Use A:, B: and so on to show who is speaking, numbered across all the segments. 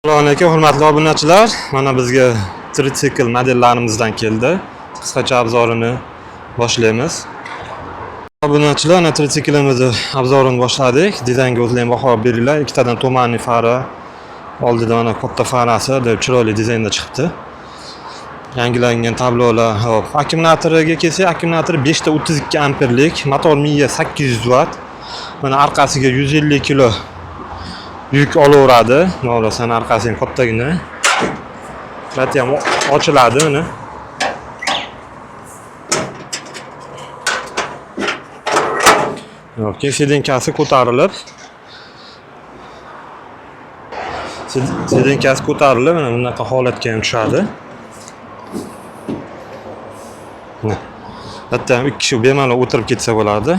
A: Assalomu alaykum, hurmatli obunachilar. Mana bizga tritsikl modellarimizdan keldi. Qisqacha obzorini boshlaymiz. Obunachilar, ana tritsiklimizni obzorini boshladik. Dizaynga o'zlaring baho beringlar. Ikkitadan to'mani fara, oldida mana katta farasi deb chiroyli dizaynda chiqibdi. Yangilangan tablolar. Hop, akkumulyatoriga kelsak, akkumulyator 5 ta 32 amperlik, motor miya 800 watt. Mana orqasiga 150 kilo yuk olaveradi. Norasan orqasi ham kattagina. Bati ham ochiladi uni. Yo'q, sedenkasi ko'tarilib. Sedenkasi ko'tarilib, mana bunaqa holatga ham tushadi. Hatto 2 kishi bemalol o'tirib ketsa bo'ladi.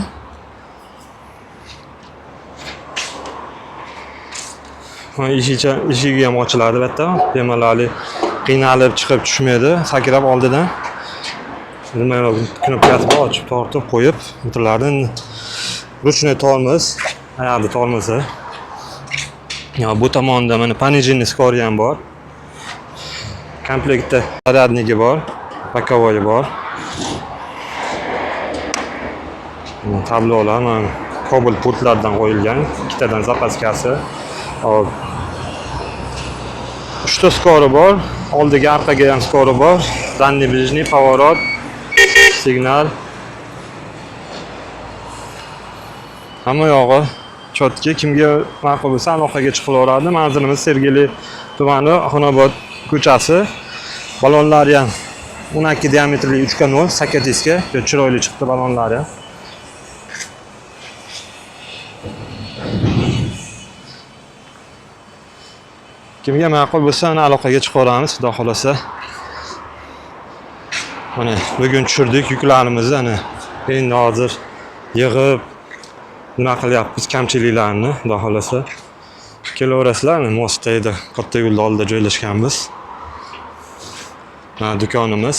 A: Eshigi ham ochiladi bitta. Bemalol qiynalib chiqib tushmaydi. Sakrab oldidan nimalar knopkasini ochib tortib qo'yib o'tiradi. Ruchnoy tormoz, ayarli tormozi. Bu tomonda mana пониженный skori ham bor. Komplektda zaryadniki bor, bokovoyi bor. Tablolar mana Cobalt pultlardan qo'yilgan, ikkitadan zapaskasi. Hop. 3 ta skori bor, oldiga orqaga ham skori bor. Danniy ближний поворот, signal. Hamma yog'i chotki, kimga ma'qul bo'lsa aloqaga chiqilaveradi. Manzilimiz Sergeli tumani, Xonobod ko'chasi. Balonlari ham 12 diametrli 3.0 sakatiska, chiroyli chiqdi balonlari. Kimga ma'qul bo'lsa, ana aloqaga chiqaveramiz, xudo xolasa. Mana bugun tushirdik yuklarimizni, ana endi hozir yig'ib nima qilyapmiz, kamchiliklarni, xudo xolasa. Kelaverasizlar, Moskvada katta yo'lda oldida joylashganmiz. Do'konimiz.